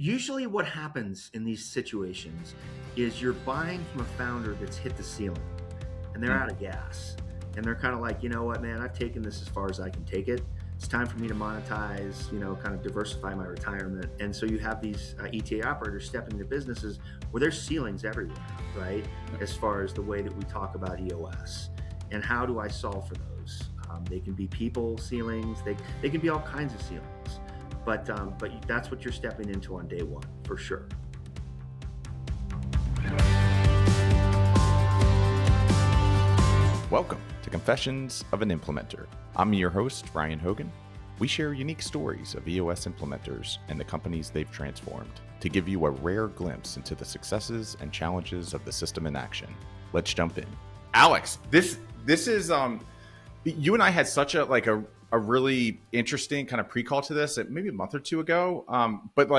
Usually what happens in these situations is you're buying from a founder that's hit the ceiling and they're Mm. out of gas. And they're kind of like, you know what, man, I've taken this as far as I can take it. It's time for me to monetize, kind of diversify my retirement. And so you have these ETA operators stepping into businesses where there's ceilings everywhere, right? As far as the way that we talk about EOS. And how do I solve for those? They can be people ceilings. They can be all kinds of ceilings. But that's what you're stepping into on day one, for sure. Welcome to Confessions of an Implementer. I'm your host, Ryan Hogan. We share unique stories of EOS implementers and the companies they've transformed to give you a rare glimpse into the successes and challenges of the system in action. Let's jump in. Alex, this is you and I had such a really interesting kind of pre-call to this maybe a month or two ago. But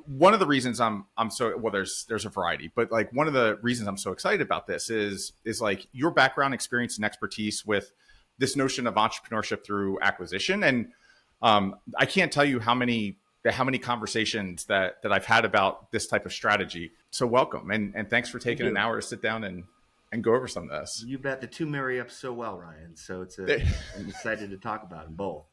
one of the reasons I'm so, well, there's a variety, but like one of the reasons I'm so excited about this is like your background, experience, and expertise with this notion of entrepreneurship through acquisition. And I can't tell you how many conversations that I've had about this type of strategy. So welcome. And thanks for taking an hour to sit down and go over some of this. You bet. The two marry up so well, Ryan. So I'm excited to talk about them both.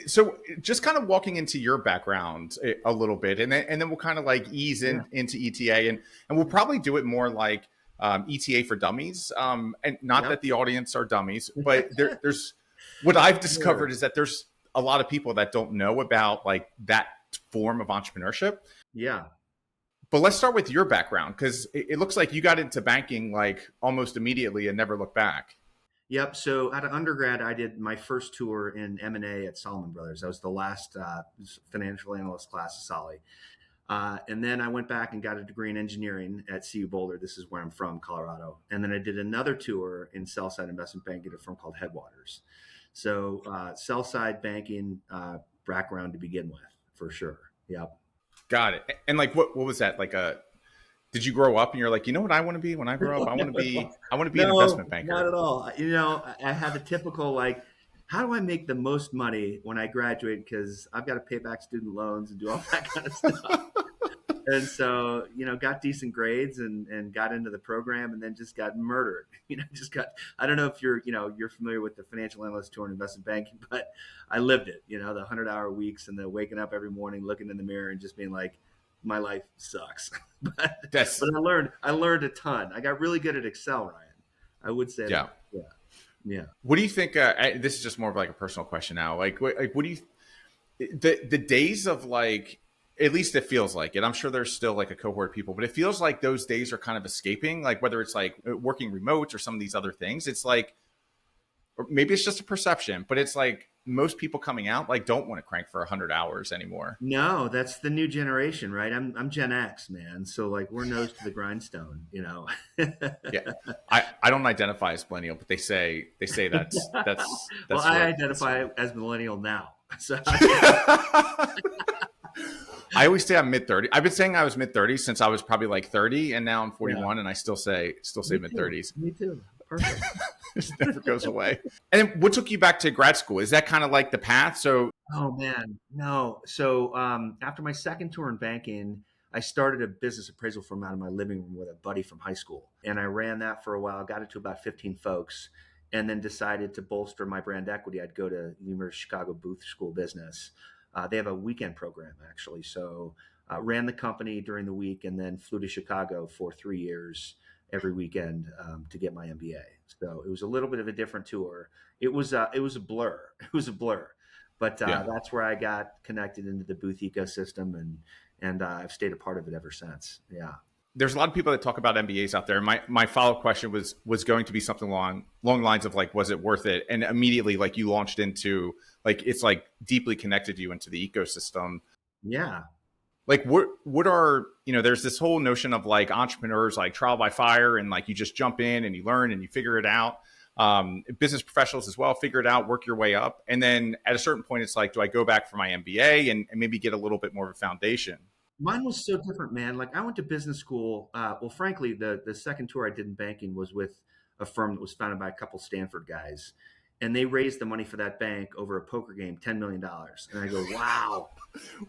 So just kind of walking into your background a little bit, and then we'll kind of like ease into ETA, and we'll probably do it more like ETA for dummies, and not that the audience are dummies, but there's what I've discovered is that there's a lot of people that don't know about like that form of entrepreneurship. Yeah. But let's start with your background, because it looks like you got into banking like almost immediately and never looked back. Yep. So out of undergrad, I did my first tour in M&A at Salomon Brothers. That was the last financial analyst class at Solly. And then I went back and got a degree in engineering at CU Boulder. This is where I'm from, Colorado. And then I did another tour in sell-side investment banking at a firm called Headwaters. So sell-side banking background to begin with, for sure. Yep. Got it. And like, what was that? Did you grow up and you're like, you know what I want to be when I grow up? I want to be an investment banker. Not at all. I had the typical like, how do I make the most money when I graduate? Because I've got to pay back student loans and do all that kind of stuff. And so, got decent grades and got into the program and then just got murdered. I don't know if you're familiar with the financial analyst tour in investment banking, but I lived it, the 100-hour weeks and the waking up every morning, looking in the mirror and just being like, my life sucks. but I learned a ton. I got really good at Excel, Ryan. I would say that. Yeah. What do you think? This is just more of like a personal question now. What do you, the days of like, at least it feels like it. I'm sure there's still like a cohort of people, but it feels like those days are kind of escaping, like whether it's like working remote or some of these other things. It's like, or maybe it's just a perception, but it's like most people coming out like don't want to crank for 100 hours anymore. No, that's the new generation, right? I'm Gen X, man. So like we're nose to the grindstone, Yeah, I don't identify as millennial, but they say that's well, I identify as millennial now. So I always say I'm mid-30s. I've been saying I was mid-30s since I was probably like 30, and now I'm 41, and I still say mid-30s. Me too. Perfect. It never goes away. And then what took you back to grad school? Is that kind of like the path? So, oh man, no. So after my second tour in banking, I started a business appraisal firm out of my living room with a buddy from high school, and I ran that for a while. Got it to about 15 folks, and then decided to bolster my brand equity. I'd go to the University of Chicago Booth School of Business. They have a weekend program actually, so ran the company during the week, and then flew to Chicago for 3 years every weekend to get my MBA. So it was a little bit of a different tour. It was a blur. It was a blur, but that's where I got connected into the Booth ecosystem, and I've stayed a part of it ever since. Yeah. There's a lot of people that talk about MBAs out there. My follow-up question was going to be something along lines of like, was it worth it? And immediately, like you launched into like it's like deeply connected you into the ecosystem. Yeah. Like what are, there's this whole notion of like entrepreneurs, like trial by fire, and like you just jump in and you learn and you figure it out. Business professionals as well, figure it out, work your way up. And then at a certain point, it's like, do I go back for my MBA and maybe get a little bit more of a foundation? Mine was so different, man. Like I went to business school. Well, frankly, the second tour I did in banking was with a firm that was founded by a couple Stanford guys. and they raised the money for that bank over a poker game, $10 million. And I go, wow.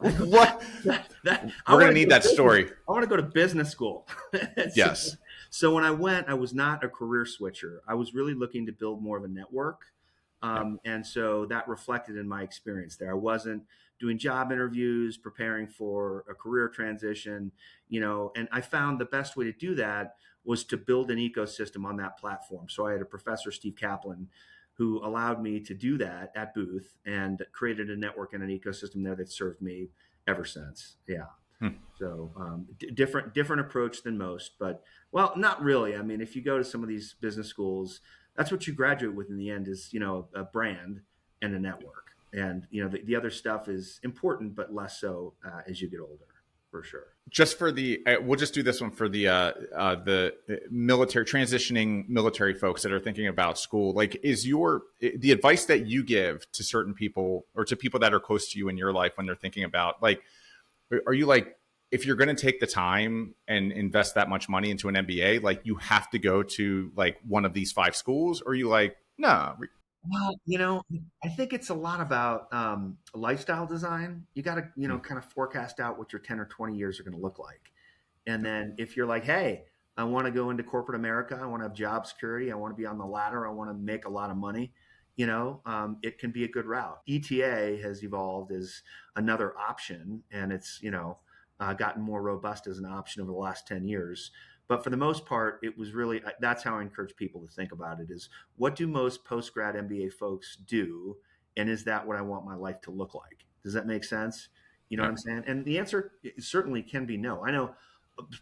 I go, What? I We're going want to to need go that story. I want to go to business school. so, Yes. so when I went, I was not a career switcher. I was really looking to build more of a network. Yeah. And so that reflected in my experience there. I wasn't doing job interviews, preparing for a career transition, and I found the best way to do that was to build an ecosystem on that platform. So I had a professor, Steve Kaplan, who allowed me to do that at Booth and created a network and an ecosystem there that served me ever since. Yeah. Hmm. So different approach than most, but well, not really. I mean, if you go to some of these business schools, that's what you graduate with in the end is, a brand and a network. And, the other stuff is important, but less so as you get older, for sure. Just for we'll just do this one for the military transitioning military folks that are thinking about school. Like, is the advice that you give to certain people or to people that are close to you in your life when they're thinking about, like, are you like, if you're going to take the time and invest that much money into an MBA, like you have to go to like one of these 5 schools, or are you like, no? Well, I think it's a lot about lifestyle design. You got to, kind of forecast out what your 10 or 20 years are going to look like. And then if you're like, hey, I want to go into corporate America, I want to have job security, I want to be on the ladder, I want to make a lot of money, it can be a good route. ETA has evolved as another option, and it's, gotten more robust as an option over the last 10 years. But for the most part, it was really, that's how I encourage people to think about it is, what do most post-grad MBA folks do? And is that what I want my life to look like? Does that make sense? You know what I'm saying? And the answer certainly can be no. I know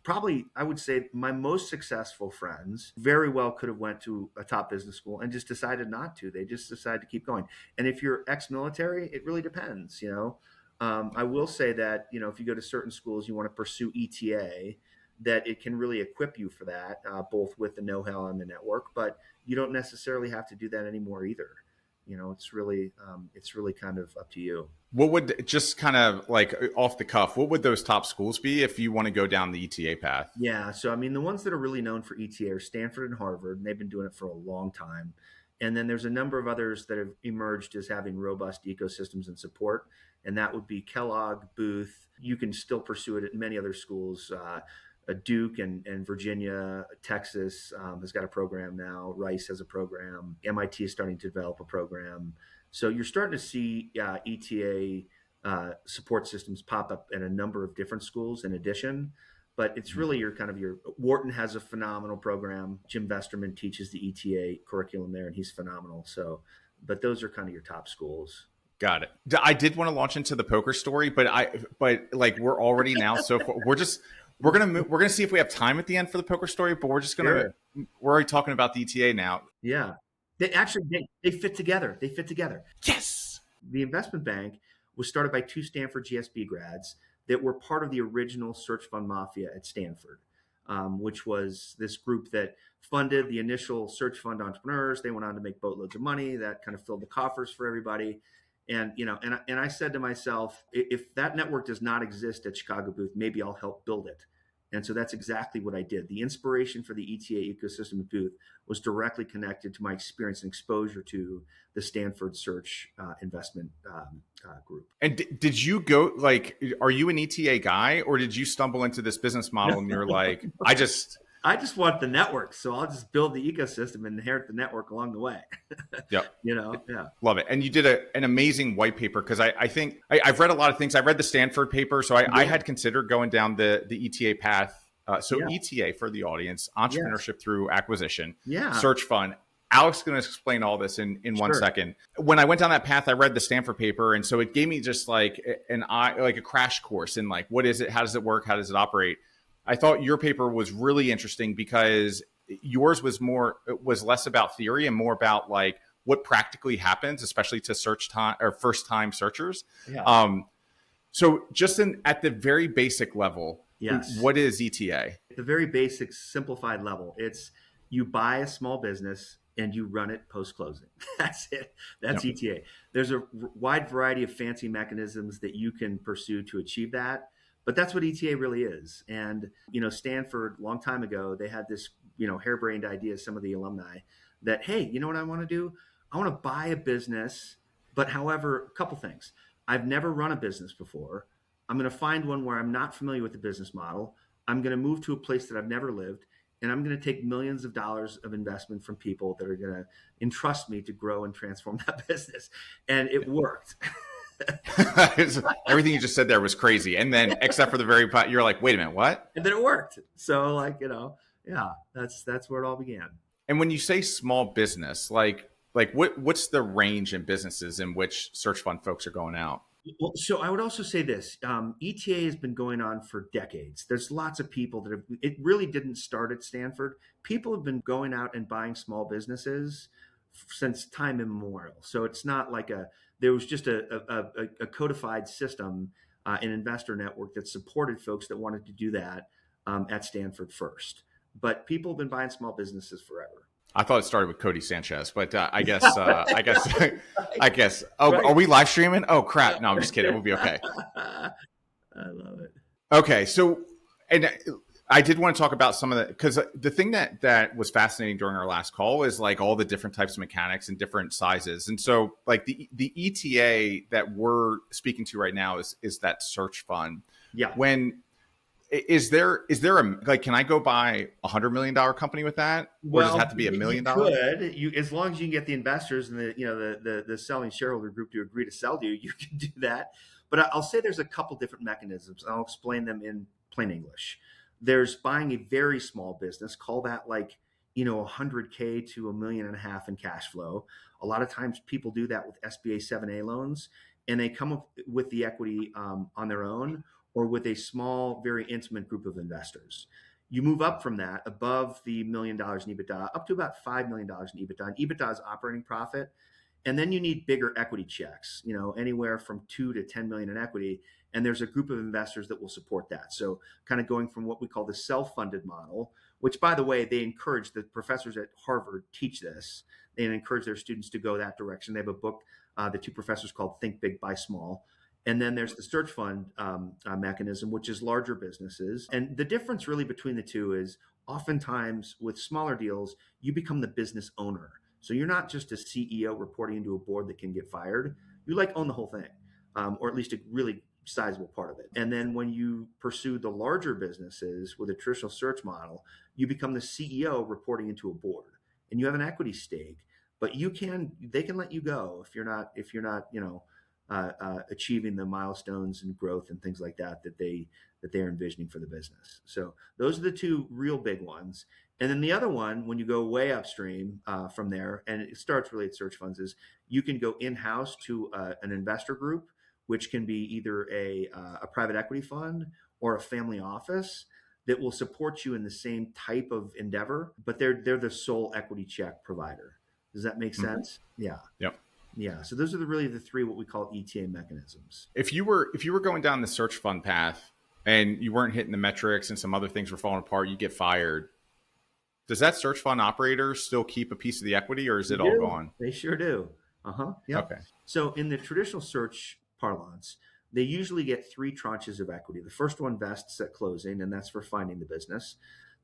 probably, I would say my most successful friends very well could have went to a top business school and just decided not to. They just decided to keep going. And if you're ex-military, it really depends, I will say that, if you go to certain schools, you want to pursue ETA, that it can really equip you for that, both with the know-how and the network, but you don't necessarily have to do that anymore either. It's really kind of up to you. What would, just kind of like off the cuff, what would those top schools be if you want to go down the ETA path? Yeah. So, I mean, the ones that are really known for ETA are Stanford and Harvard, and they've been doing it for a long time. And then there's a number of others that have emerged as having robust ecosystems and support. And that would be Kellogg, Booth. You can still pursue it at many other schools. Duke and Virginia, Texas has got a program now. Rice has a program. MIT is starting to develop a program. So you're starting to see ETA support systems pop up in a number of different schools in addition. But it's really your Wharton has a phenomenal program. Jim Vesterman teaches the ETA curriculum there, and he's phenomenal. So, but those are kind of your top schools. Got it. I did want to launch into the poker story, but like we're already now so far, we're gonna see if we have time at the end for the poker story, but we're already talking about the ETA now. Yeah, they fit together. They fit together. Yes. The investment bank was started by 2 Stanford GSB grads that were part of the original search fund mafia at Stanford, which was this group that funded the initial search fund entrepreneurs. They went on to make boatloads of money that kind of filled the coffers for everybody. And, and I said to myself, if that network does not exist at Chicago Booth, maybe I'll help build it. And so that's exactly what I did. The inspiration for the ETA ecosystem at Booth was directly connected to my experience and exposure to the Stanford Search investment group. And did you go, like, are you an ETA guy, or did you stumble into this business model and you're like, I just want the network, so I'll just build the ecosystem and inherit the network along the way. Yep. Yeah. Love it. And you did an amazing white paper, because I think I've read a lot of things. I read the Stanford paper, so I had considered going down the ETA path. ETA, for the audience, Entrepreneurship Through Acquisition, search fund. Alex is going to explain all this in 1 second. When I went down that path, I read the Stanford paper, and so it gave me just like a crash course in like, what is it? How does it work? How does it operate? I thought your paper was really interesting because yours was less about theory and more about like what practically happens, especially to search time or first time searchers. Yeah. So just at the very basic level, what is ETA? At the very basic, simplified level, it's you buy a small business and you run it post-closing. That's it. That's ETA. There's a wide variety of fancy mechanisms that you can pursue to achieve that. But that's what ETA really is. And, Stanford, a long time ago, they had this, harebrained idea, some of the alumni, that, hey, you know what I want to do? I want to buy a business, but however, a couple things. I've never run a business before. I'm going to find one where I'm not familiar with the business model. I'm going to move to a place that I've never lived, and I'm going to take millions of dollars of investment from people that are going to entrust me to grow and transform that business. And it worked. Everything you just said there was crazy. And then, except for the very part, you're like, wait a minute, what? And then it worked. So, like, yeah, that's where it all began. And when you say small business, like what's the range in businesses in which search fund folks are going out? Well, so I would also say this: ETA has been going on for decades. There's lots of people that have. It really didn't start at Stanford. People have been going out and buying small businesses since time immemorial. So it's not like there was just a codified system, an investor network that supported folks that wanted to do that at Stanford first. But people have been buying small businesses forever. I thought it started with Cody Sanchez, but I guess. Oh, Right. are we live streaming? Oh crap! No, I'm just kidding. We'll be okay. I love it. Okay, so and I did want to talk about some of the, because the thing that was fascinating during our last call is like all the different types of mechanics and different sizes, and so like the ETA that we're speaking to right now is that search fund. Yeah. When is there a, like, can I go buy $100 million company with that, or does it have to be $1 million? You, as long as you can get the investors and the selling shareholder group to agree to sell to you, you can do that. But I'll say there's a couple different mechanisms. I'll explain them in plain English. There's buying a very small business, call that like 100K to $1.5 million in cash flow. A lot of times people do that with SBA 7A loans, and they come up with the equity on their own, or with a small, very intimate group of investors. You move up from that, above the $1 million in EBITDA, up to about $5 million in EBITDA. And EBITDA is operating profit. And then you need bigger equity checks, anywhere from 2 to 10 million in equity. And there's a group of investors that will support that. So kind of going from what we call the self-funded model, which, by the way, they encourage, the professors at Harvard teach this. They encourage their students to go that direction. They have a book, the two professors, called Think Big, Buy Small. And then there's the search fund mechanism, which is larger businesses. And the difference really between the two is oftentimes with smaller deals, you become the business owner. So you're not just a CEO reporting into a board that can get fired. You own the whole thing, or at least a really sizable part of it. And then when you pursue the larger businesses with a traditional search model, you become the CEO reporting into a board, and you have an equity stake. But they can let you go if you're not achieving the milestones and growth and things like that they're envisioning for the business. So those are the two real big ones. And then the other one, when you go way upstream from there, and it starts really at search funds, is you can go in-house to an investor group, which can be either a private equity fund or a family office that will support you in the same type of endeavor, but they're the sole equity check provider. Does that make sense? Mm-hmm. Yeah. Yep. Yeah, so those are really the three what we call ETA mechanisms. If you were going down the search fund path and you weren't hitting the metrics and some other things were falling apart, you get fired. Does that search fund operator still keep a piece of the equity, or is it all gone? They sure do. Yeah. Okay. So in the traditional search parlance, they usually get 3 tranches of equity. The first one vests at closing, and that's for finding the business.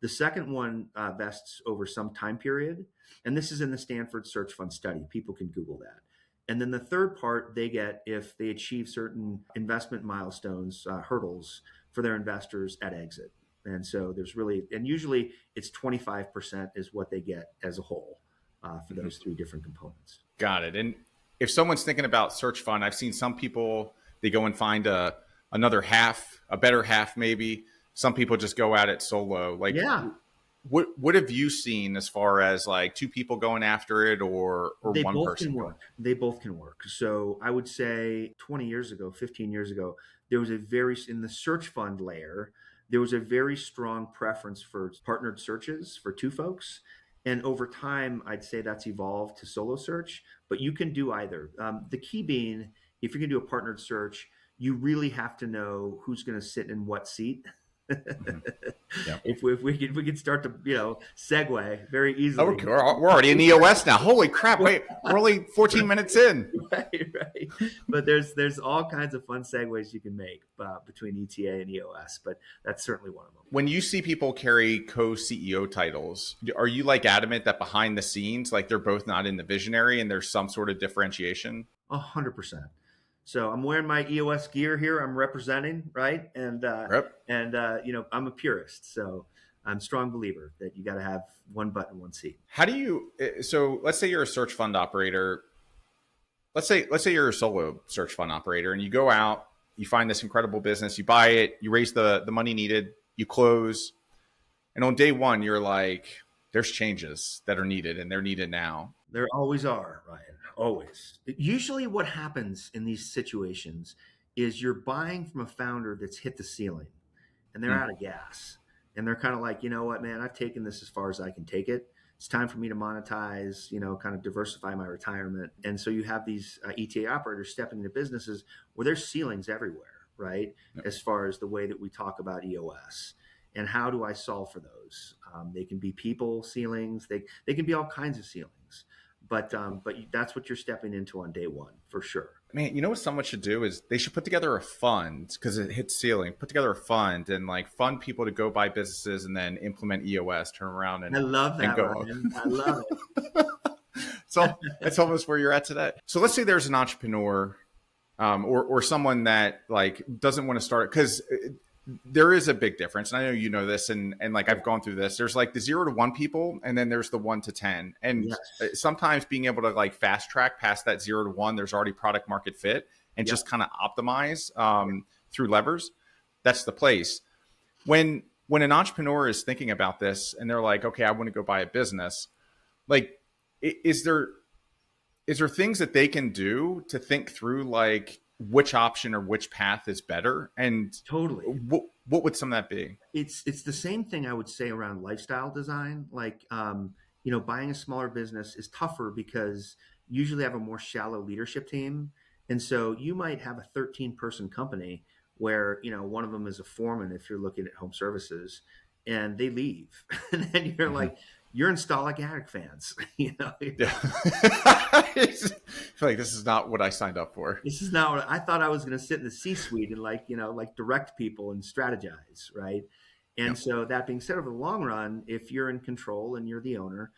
The second one vests over some time period, and this is in the Stanford Search Fund study. People can Google that. And then the third part they get if they achieve certain investment milestones, hurdles for their investors at exit. And so and usually it's 25% is what they get as a whole for those 3 different components. Got it. And if someone's thinking about search fund, I've seen some people, they go and find another half, a better half maybe. Some people just go at it solo. Yeah. What have you seen as far as like 2 people going after it, or they one both person? Can work. They both can work. So I would say 20 years ago, 15 years ago, there was in the search fund layer, there was a very strong preference for partnered searches for 2 folks. And over time, I'd say that's evolved to solo search, but you can do either. The key being, if you're going to do a partnered search, you really have to know who's going to sit in what seat. Mhm. Yeah. If we could start to, segue very Oh, easily. we're already in EOS now. Holy crap. Wait, we're only 14 minutes in. Right. But there's all kinds of fun segues you can make between ETA and EOS, but that's certainly one of them. When you see people carry co-CEO titles, are you like adamant that behind the scenes, like they're both not in the visionary and there's some sort of differentiation? 100%. So I'm wearing my EOS gear here. I'm representing, right? Yep. I'm a purist. So I'm a strong believer that you got to have one button, one seat. How do you, so let's say you're a search fund operator. Let's say you're a solo search fund operator and you go out, you find this incredible business, you buy it, you raise the money needed, you close. And on day one, you're like, there's changes that are needed and they're needed now. There always are, Ryan. Always. Usually what happens in these situations is you're buying from a founder that's hit the ceiling and they're out of gas. And they're kind of like, you know what, man, I've taken this as far as I can take it. It's time for me to monetize, kind of diversify my retirement. And so you have these ETA operators stepping into businesses where there's ceilings everywhere, right? Yep. As far as the way that we talk about EOS. And how do I solve for those? They can be people ceilings. They can be all kinds of ceilings. But that's what you're stepping into on day one, for sure. Man, you know what someone should do is they should put together a fund because it hits ceiling. Put together a fund and like fund people to go buy businesses and then implement EOS. Turn around and I love that. I love it. So that's almost where you're at today. So let's say there's an entrepreneur or someone that like doesn't want to start because there is a big difference. And I know you know this and like I've gone through this. There's like the 0 to 1 people and then there's the 1 to 10. And yes. Sometimes being able to like fast track past that 0 to 1, there's already product market fit and just kind of optimize through levers. That's the place. When an entrepreneur is thinking about this and they're like, okay, I want to go buy a business, like, is there things that they can do to think through like which option or which path is better? And totally, what would some of that be? It's the same thing I would say around lifestyle design. Like, buying a smaller business is tougher because you usually have a more shallow leadership team. And so you might have a 13-person company where, one of them is a foreman if you're looking at home services and they leave. And then you're like, you're in Stalag Attic fans, Yeah. I feel like this is not what I signed up for. This is not what I thought. I was going to sit in the C-suite and like direct people and strategize. Right. And so that being said, over the long run, if you're in control and you're the owner,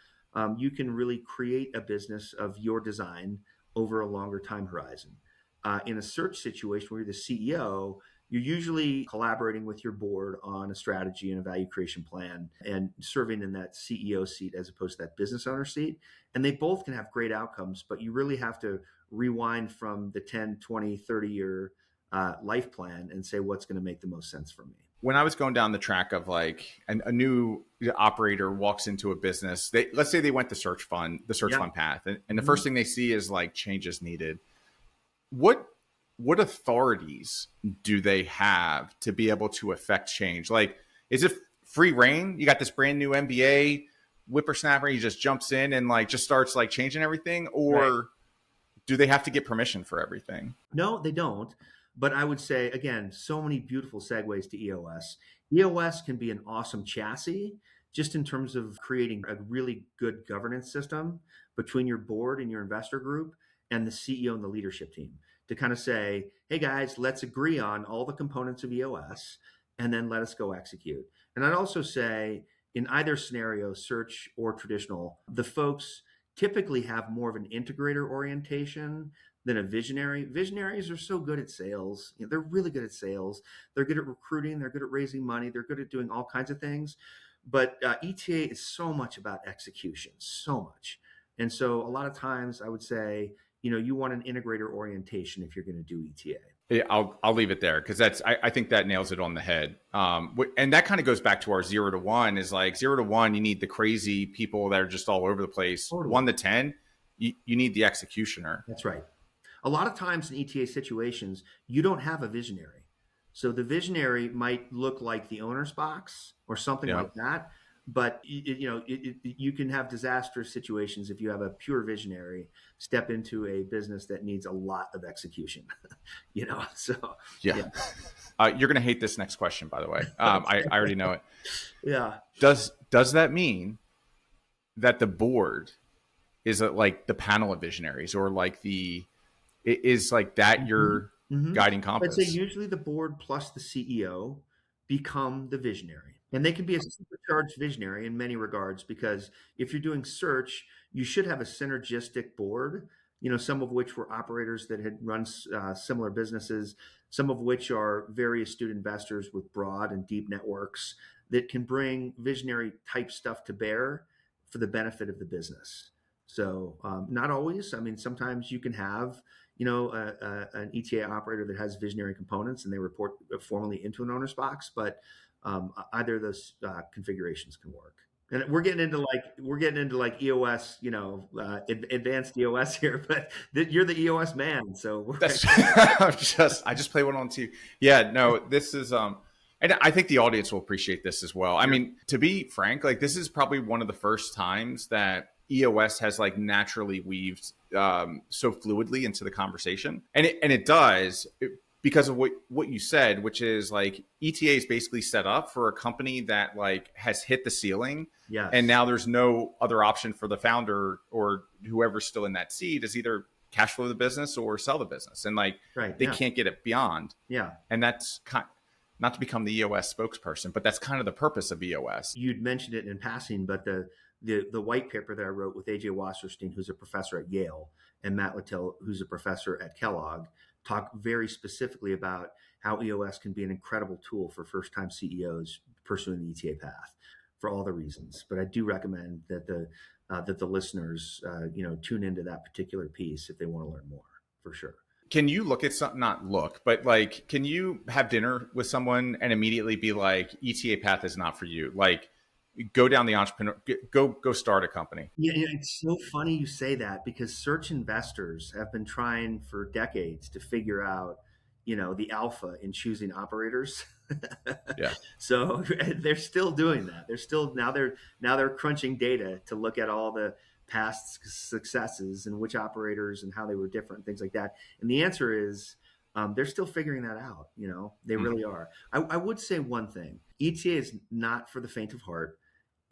you can really create a business of your design over a longer time horizon. In a search situation where you're the CEO, you're usually collaborating with your board on a strategy and a value creation plan and serving in that CEO seat as opposed to that business owner seat. And they both can have great outcomes, but you really have to rewind from the 10, 20, 30-year life plan and say, what's going to make the most sense for me? When I was going down the track of like a new operator walks into a business, let's say they went the search fund path. And the first thing they see is like changes needed. What authorities do they have to be able to affect change? Like, is it free reign? You got this brand new MBA whippersnapper, he just jumps in and like just starts like changing everything? Or do they have to get permission for everything? No, they don't. But I would say, again, so many beautiful segues to EOS. EOS can be an awesome chassis just in terms of creating a really good governance system between your board and your investor group and the CEO and the leadership team to kind of say, hey guys, let's agree on all the components of EOS and then let us go execute. And I'd also say in either scenario, search or traditional, the folks typically have more of an integrator orientation than a visionary. Visionaries are so good at sales. They're really good at sales. They're good at recruiting. They're good at raising money. They're good at doing all kinds of things. But ETA is so much about execution, so much. And so a lot of times I would say, you want an integrator orientation if you're going to do ETA. Yeah, I'll leave it there because I think that nails it on the head. And that kind of goes back to our 0 to 1 is like 0 to 1, you need the crazy people that are just all over the place. Totally. 1 to 10, you need the executioner. That's right. A lot of times in ETA situations, you don't have a visionary. So the visionary might look like the owner's box or something like that. but you can have disastrous situations if you have a pure visionary step into a business that needs a lot of execution. So Yeah. yeah. You're going to hate this next question, by the way. I already know it. Yeah. Does that mean that the board is like the panel of visionaries, or like is like that your Mm-hmm. guiding I'd say compass? usually the board plus the CEO become the visionary. And they can be a supercharged visionary in many regards, because if you're doing search, you should have a synergistic board, some of which were operators that had run similar businesses, some of which are very astute investors with broad and deep networks that can bring visionary type stuff to bear for the benefit of the business. So not always. I mean, sometimes you can have an ETA operator that has visionary components and they report formally into an owner's box, but either of those configurations can work. And we're getting into like EOS, advanced EOS here, but you're the EOS man, so That's I just play one on TV. Yeah, no, this is and I think the audience will appreciate this as well. I mean, to be frank, like this is probably one of the first times that EOS has like naturally weaved so fluidly into the conversation, and it does because of what you said, which is like ETA is basically set up for a company that like has hit the ceiling, Yes. and now there's no other option for the founder or whoever's still in that seat is either cash flow the business or sell the business, and like Right. they Yeah. can't get it beyond. Yeah. And that's not to become the EOS spokesperson, but that's kind of the purpose of EOS. You'd mentioned it in passing, but the white paper that I wrote with AJ Wasserstein, who's a professor at Yale, and Matt Littell, who's a professor at Kellogg, talk very specifically about how EOS can be an incredible tool for first-time CEOs pursuing the ETA path for all the reasons. But I do recommend that the listeners tune into that particular piece if they want to learn more, for sure. Can you look at something, not look, but like, can you have dinner with someone and immediately be like, ETA path is not for you? Like, go down the entrepreneur, go start a company. Yeah, it's so funny you say that, because search investors have been trying for decades to figure out, the alpha in choosing operators. Yeah. So they're still doing that. They're crunching data to look at all the past successes and which operators and how they were different, things like that. And the answer is they're still figuring that out. They really are. I would say one thing: ETA is not for the faint of heart,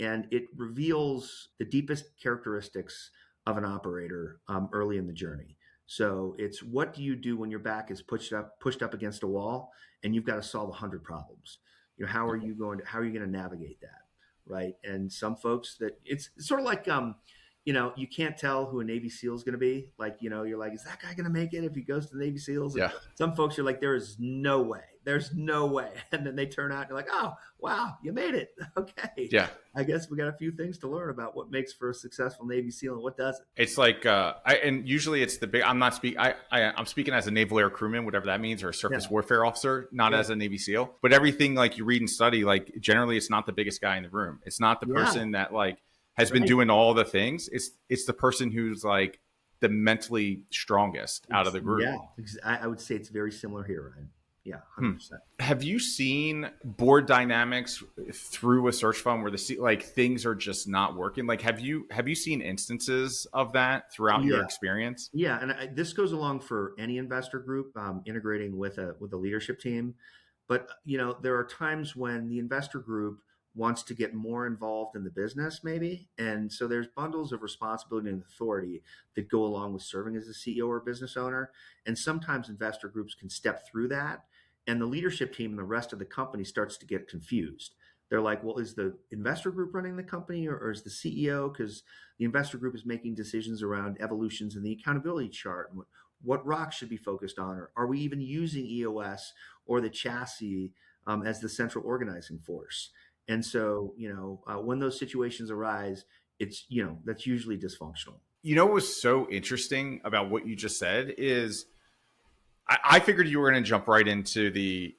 and it reveals the deepest characteristics of an operator early in the journey. So it's, what do you do when your back is pushed up against a wall and you've got to solve 100 problems? How are you going to navigate that, right? And some folks, that it's sort of like you can't tell who a Navy SEAL is going to be. Like, you're like, is that guy going to make it if he goes to the Navy SEALs? Yeah. Some folks are like, there is no way. There's no way. And then they turn out and you're like, oh, wow, you made it. Okay. Yeah. I guess we got a few things to learn about what makes for a successful Navy SEAL and what doesn't. It's like, and usually it's the big, I'm speaking as a naval air crewman, whatever that means, or a surface warfare officer, not as a Navy SEAL, but everything like you read and study, like generally it's not the biggest guy in the room. It's not the person that like has been doing all the things. It's the person who's like the mentally strongest out of the group. Yeah. I would say it's very similar here, Ryan. Yeah, 100%. Have you seen board dynamics through a search fund where like things are just not working? Like, have you seen instances of that throughout your experience? Yeah, and this goes along for any investor group integrating with a leadership team. But there are times when the investor group wants to get more involved in the business, maybe, and so there's bundles of responsibility and authority that go along with serving as a CEO or business owner. And sometimes investor groups can step through that, and the leadership team and the rest of the company starts to get confused. They're like, well, is the investor group running the company or is the CEO? Because the investor group is making decisions around evolutions in the accountability chart and what rocks should be focused on, or are we even using EOS or the chassis as the central organizing force? And so, when those situations arise, it's, that's usually dysfunctional. What was so interesting about what you just said is I figured you were going to jump right into the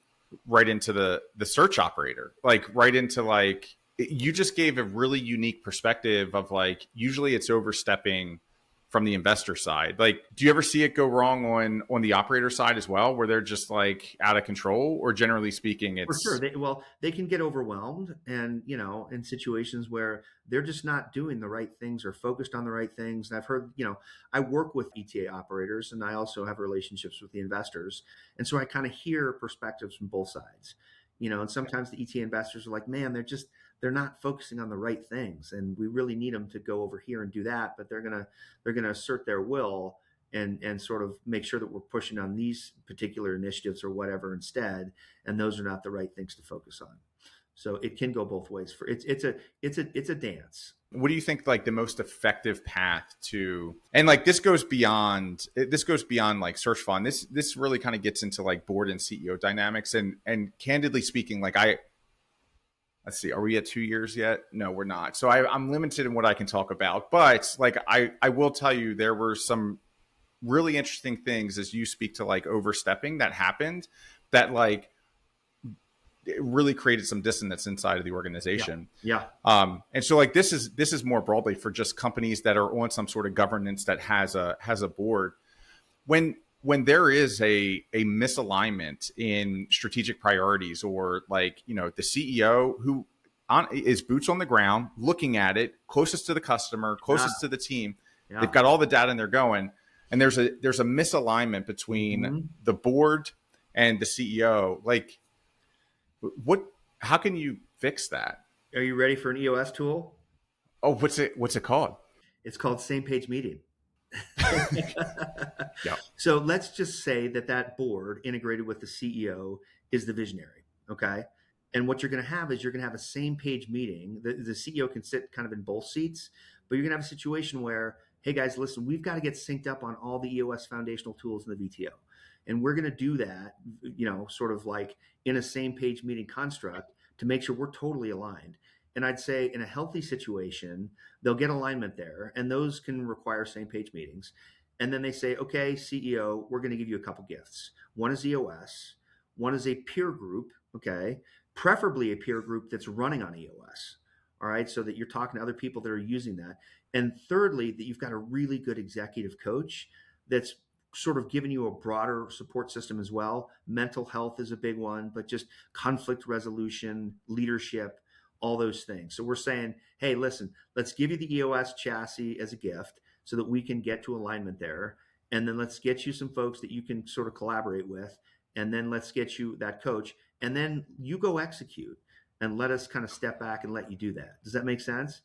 search operator, like right into like, you just gave a really unique perspective of like, usually it's overstepping from the investor side. Like, do you ever see it go wrong on the operator side as well, where they're just like out of control, or generally speaking, For sure. it's They can get overwhelmed, and in situations where they're just not doing the right things or focused on the right things. And I've heard, I work with ETA operators, and I also have relationships with the investors, and so I kind of hear perspectives from both sides. And sometimes the ETA investors are like, man, they're not focusing on the right things, and we really need them to go over here and do that, but they're gonna assert their will and sort of make sure that we're pushing on these particular initiatives or whatever instead, and those are not the right things to focus on. So it can go both ways. It's a dance. what do you think like the most effective path to, and like this goes beyond like search fund. This really kind of gets into like board and CEO dynamics, and candidly speaking, like let's see, are we at 2 years yet? No, we're not. So I'm limited in what I can talk about, but like I will tell you there were some really interesting things as you speak to like overstepping that happened, that like it really created some dissonance inside of the organization. Yeah. And so like this is more broadly for just companies that are on some sort of governance that has a board. When there is a misalignment in strategic priorities, or like, the CEO who is boots on the ground, looking at it, closest to the customer, closest to the team, Yeah. they've got all the data and they're going, and there's a misalignment between the board and the CEO. Like, how can you fix that? Are you ready for an EOS tool? Oh, what's it called? It's called Same Page Meeting. Yeah. So let's just say that board integrated with the CEO is the visionary. Okay. And what you're going to have is you're going to have a same page meeting. The CEO can sit kind of in both seats, but you're going to have a situation where, hey guys, listen, we've got to get synced up on all the EOS foundational tools in the VTO. And we're going to do that, sort of like in a same page meeting construct to make sure we're totally aligned. And I'd say in a healthy situation, they'll get alignment there, and those can require same page meetings. And then they say, okay, CEO, we're going to give you a couple gifts. One is EOS, one is a peer group, okay, preferably a peer group that's running on EOS. All right, so that you're talking to other people that are using that. And thirdly, that you've got a really good executive coach that's sort of giving you a broader support system as well. Mental health is a big one, but just conflict resolution, leadership, all those things. So we're saying, hey, listen, let's give you the EOS chassis as a gift so that we can get to alignment there. And then let's get you some folks that you can sort of collaborate with. And then let's get you that coach. And then you go execute and let us kind of step back and let you do that. Does that make sense?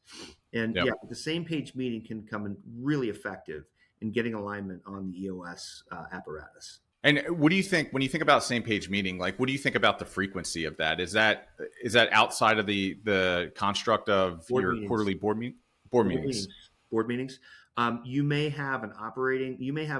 And Yep. yeah, the same page meeting can come in really effective in getting alignment on the EOS apparatus. And what do you think when you think about same page meeting? Like, what do you think about the frequency of that? Is that outside of the construct of Board your meetings. quarterly board meetings? Board meetings. You may have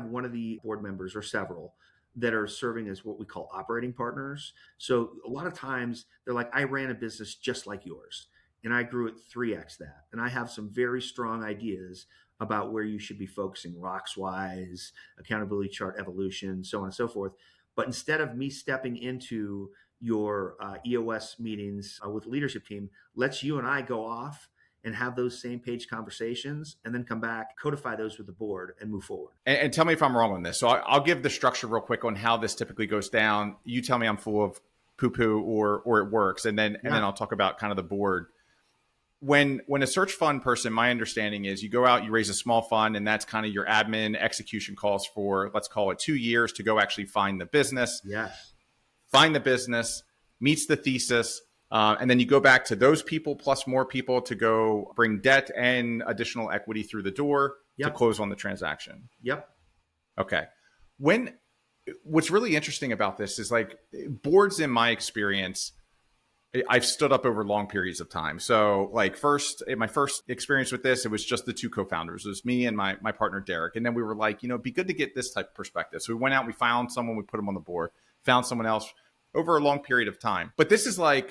one of the board members or several that are serving as what we call operating partners. So a lot of times they're like, I ran a business just like yours, and I grew it 3x that. And I have some very strong ideas about where you should be focusing rocks wise, accountability chart evolution, so on and so forth. But instead of me stepping into your EOS meetings with the leadership team, let's you and I go off and have those same page conversations, and then come back, codify those with the board, and move forward. And tell me if I'm wrong on this. So I'll give the structure real quick on how this typically goes down. You tell me I'm full of poo-poo or it works, and then I'll talk about kind of the board. When a search fund person, my understanding is you go out, you raise a small fund, and that's kind of your admin execution calls for, let's call it 2 years to go actually find the business. Yes. Find the business, meets the thesis, and then you go back to those people plus more people to go bring debt and additional equity through the door to close on the transaction. Yep. Okay. What's really interesting about this is like boards, in my experience, I've stood up over long periods of time. So like my first experience with this, it was just the two co-founders. It was me and my partner, Derek. And then we were like, it'd be good to get this type of perspective. So we went out, we found someone, we put them on the board, found someone else over a long period of time. But this is like,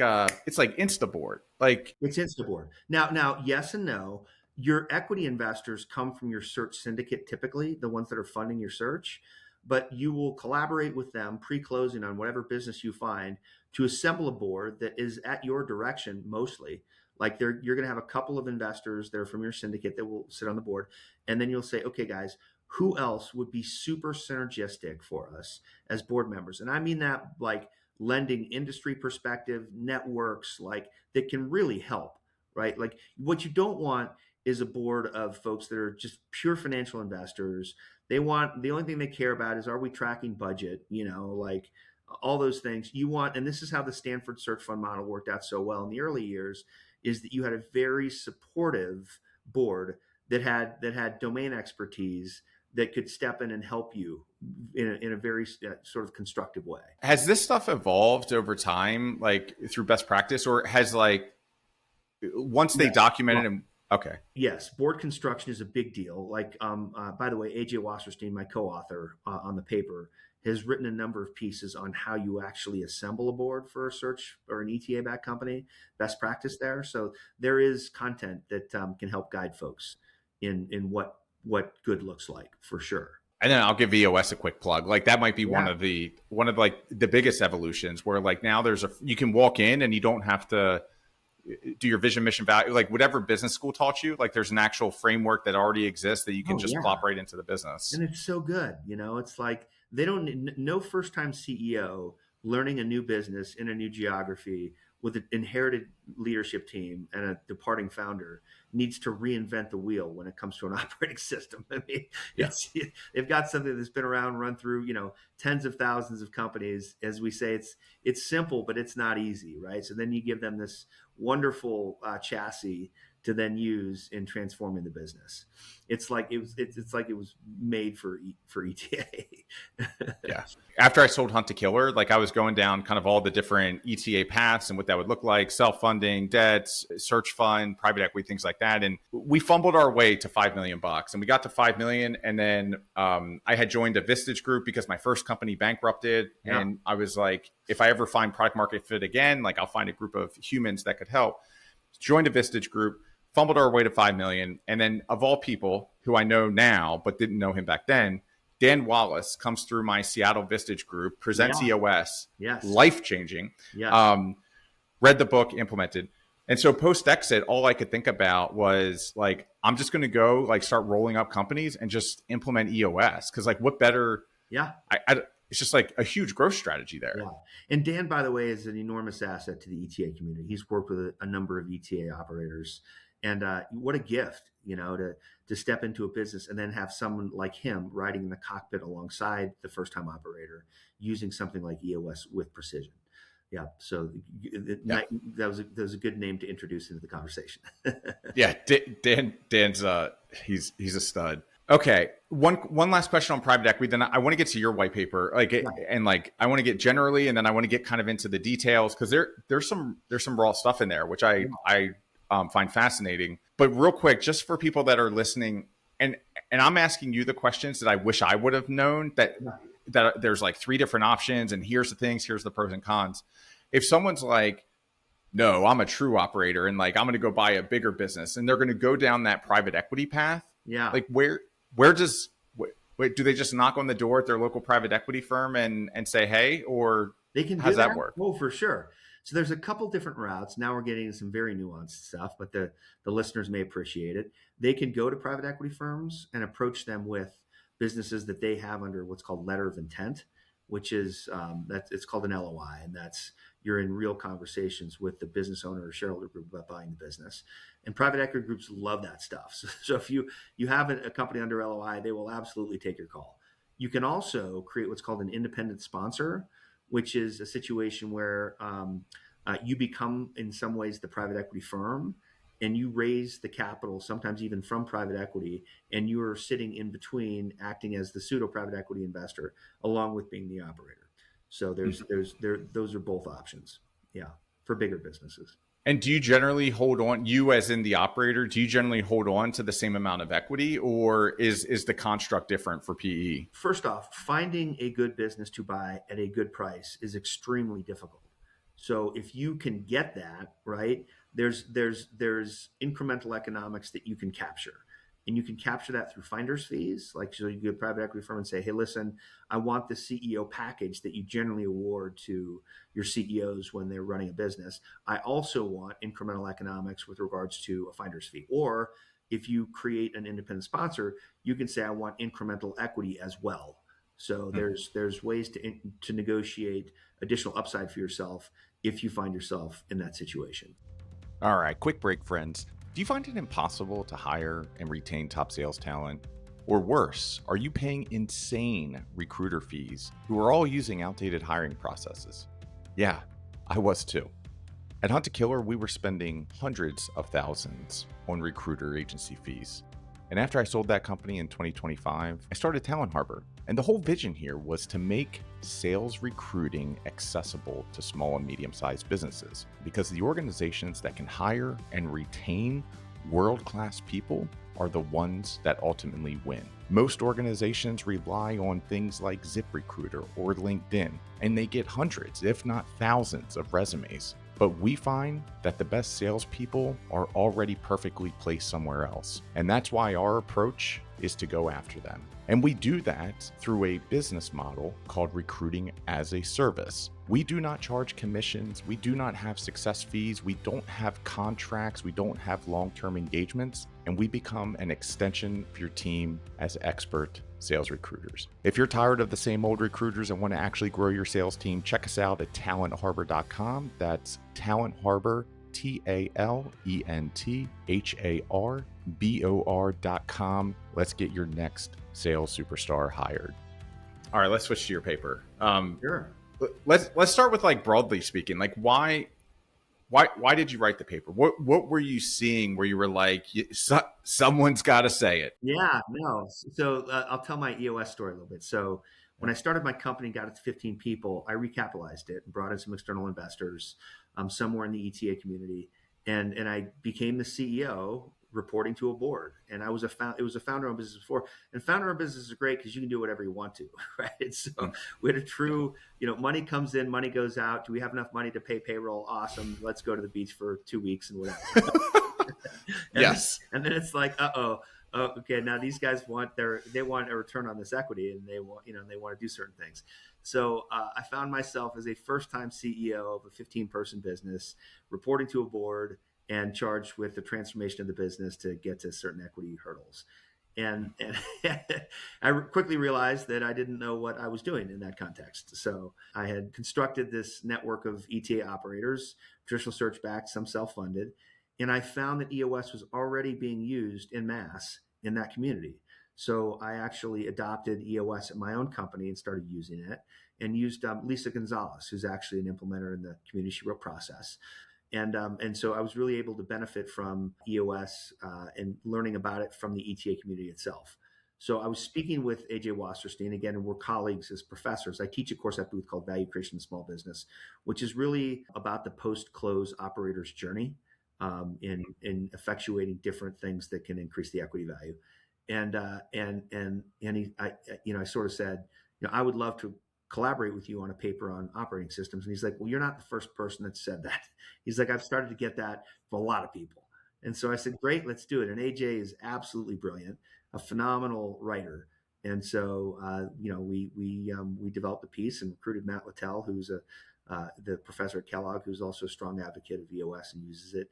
it's like Instaboard. Like it's Instaboard. Now, yes and no. Your equity investors come from your search syndicate, typically the ones that are funding your search, but you will collaborate with them pre-closing on whatever business you find to assemble a board that is at your direction mostly. Like you're going to have a couple of investors that are from your syndicate that will sit on the board. And then you'll say, okay, guys, who else would be super synergistic for us as board members? And I mean that like lending industry perspective, networks, like that can really help, right? Like what you don't want is a board of folks that are just pure financial investors. They want, the only thing they care about is, are we tracking budget? Like all those things you want. And this is how the Stanford search fund model worked out so well in the early years, is that you had a very supportive board that had domain expertise that could step in and help you in a very sort of constructive way. Has this stuff evolved over time, like through best practice, or has like once they documented and okay. Yes, board construction is a big deal. Like, by the way, AJ Wasserstein, my co-author on the paper, has written a number of pieces on how you actually assemble a board for a search or an ETA-backed company, best practice there. So there is content that can help guide folks in what good looks like, for sure. And then I'll give EOS a quick plug. Like that might be one of like the biggest evolutions, where like now you can walk in and you don't have to do your vision, mission, value, like whatever business school taught you. Like there's an actual framework that already exists that you can just plop right into the business. And it's so good. It's like no first time CEO learning a new business in a new geography with an inherited leadership team and a departing founder needs to reinvent the wheel when it comes to an operating system. I mean, they've got something that's been around, run through, tens of thousands of companies. As we say, it's simple, but it's not easy, right? So then you give them this wonderful chassis to then use in transforming the business. It's like it was made for ETA. Yeah. After I sold Hunt to Killer, like I was going down kind of all the different ETA paths and what that would look like: self-funding, debts, search fund, private equity, things like that. And we fumbled our way to $5 million, and we got to 5 million. And then I had joined a Vistage group because my first company bankrupted. Yeah. And I was like, if I ever find product market fit again, like I'll find a group of humans that could help. Joined a Vistage group, fumbled our way to 5 million. And then of all people who I know now, but didn't know him back then, Dan Wallace comes through my Seattle Vistage group, presents EOS, life-changing, read the book, implemented. And so post-exit, all I could think about was like, I'm just going to go like start rolling up companies and just implement EOS. Cause like what better, it's just like a huge growth strategy there. Yeah. And Dan, by the way, is an enormous asset to the ETA community. He's worked with a number of ETA operators. And what a gift, to step into a business and then have someone like him riding in the cockpit alongside the first-time operator using something like EOS with precision. Yeah, so that was a good name to introduce into the conversation. Yeah, Dan's he's a stud. Okay, one last question on private equity. Then I want to get to your white paper, and I want to get generally, and then I want to get kind of into the details because there's some raw stuff in there which I find fascinating. But real quick, just for people that are listening, and I'm asking you the questions that I wish I would have known, that there's like 3 different options, and here's the things, here's the pros and cons. If someone's like, no, I'm a true operator, and like I'm going to go buy a bigger business, and they're going to go down that private equity path, like where do they just knock on the door at their local private equity firm and say, hey, or they can how's that work? Oh, for sure. So there's a couple different routes. Now we're getting into some very nuanced stuff, but the listeners may appreciate it. They can go to private equity firms and approach them with businesses that they have under what's called letter of intent, which is it's called an LOI, and that's you're in real conversations with the business owner or shareholder group about buying the business. And private equity groups love that stuff. So if you have a company under LOI, they will absolutely take your call. You can also create what's called an independent sponsor, which is a situation where you become, in some ways, the private equity firm, and you raise the capital, sometimes even from private equity, and you are sitting in between, acting as the pseudo private equity investor, along with being the operator. So those are both options, for bigger businesses. And do you generally hold on, you as in the operator, do you generally hold on to the same amount of equity, or is the construct different for PE? First off, finding a good business to buy at a good price is extremely difficult. So if you can get that, right, there's incremental economics that you can capture. and you can capture that through finder's fees. Like, so you go to a private equity firm and say, hey, listen, I want the CEO package that you generally award to your CEOs when they're running a business. I also want incremental economics with regards to a finder's fee. Or if you create an independent sponsor, you can say, I want incremental equity as well. So there's ways to negotiate additional upside for yourself if you find yourself in that situation. All right, quick break, friends. Do you find it impossible to hire and retain top sales talent? Or worse, are you paying insane recruiter fees who are all using outdated hiring processes? Yeah, I was too. At Hunt to Killer, we were spending hundreds of thousands on recruiter agency fees. And after I sold that company in 2025, I started Talent Harbor. And the whole vision here was to make sales recruiting accessible to small and medium-sized businesses, because the organizations that can hire and retain world-class people are the ones that ultimately win. Most organizations rely on things like ZipRecruiter or LinkedIn, and they get hundreds, if not thousands, of resumes. But we find that the best salespeople are already perfectly placed somewhere else. And that's why our approach is to go after them. And we do that through a business model called recruiting as a service. We do not charge commissions. We do not have success fees. We don't have contracts. We don't have long-term engagements. And we become an extension of your team as expert sales recruiters. If you're tired of the same old recruiters and want to actually grow your sales team, check us out at talentharbor.com. That's Talent Harbor, TALENTHARBOR.com. Let's get your next sales superstar hired. All right, let's switch to your paper. Sure. Let's start with, like, broadly speaking, like why did you write the paper? What were you seeing where you were like, someone's got to say it? Yeah, no. So I'll tell my EOS story a little bit. So when I started my company, got it to 15 people, I recapitalized it and brought in some external investors, somewhere in the ETA community, and I became the CEO, reporting to a board. And it was a founder-owned business before, and founder-owned business is great because you can do whatever you want to, right? So we had a true, money comes in, money goes out. Do we have enough money to pay payroll? Awesome. Let's go to the beach for 2 weeks and whatever. Yes. And then it's like, okay, now these guys want a return on this equity, and they want to do certain things. So I found myself as a first-time CEO of a 15-person business, reporting to a board and charged with the transformation of the business to get to certain equity hurdles. And I quickly realized that I didn't know what I was doing in that context. So I had constructed this network of ETA operators, traditional search-backed, some self-funded, and I found that EOS was already being used en masse in that community. So I actually adopted EOS at my own company and started using it, and used Lisa Gonzalez, who's actually an implementer in the community. She wrote Process. And so I was really able to benefit from EOS and learning about it from the ETA community itself. So I was speaking with AJ Wasserstein again, and we're colleagues as professors. I teach a course at Booth called Value Creation in Small Business, which is really about the post-close operator's journey in effectuating different things that can increase the equity value. And I sort of said, I would love to collaborate with you on a paper on operating systems. And he's like, well, you're not the first person that said that. He's like, I've started to get that from a lot of people. And so I said, great, let's do it. And AJ is absolutely brilliant, a phenomenal writer. And so, we developed a piece and recruited Matt Littell, who's the professor at Kellogg, who's also a strong advocate of EOS and uses it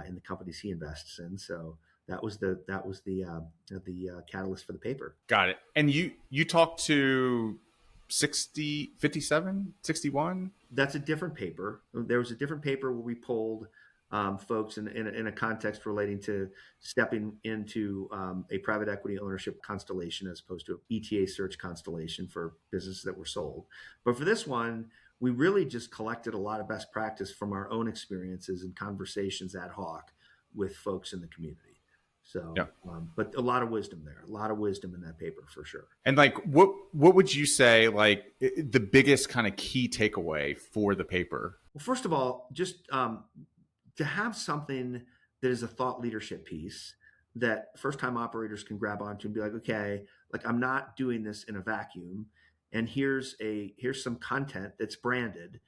in the companies he invests in. So that was the catalyst for the paper. Got it. And you talked to 57, 61? That's a different paper. There was a different paper where we polled folks in a context relating to stepping into a private equity ownership constellation as opposed to an ETA search constellation for businesses that were sold. But for this one, we really just collected a lot of best practice from our own experiences and conversations ad hoc with folks in the community. So, yeah. But a lot of wisdom there, a lot of wisdom in that paper for sure. And like, what would you say, like, the biggest kind of key takeaway for the paper? Well, first of all, just to have something that is a thought leadership piece that first-time operators can grab onto and be like, okay, like, I'm not doing this in a vacuum, and here's some content that's branded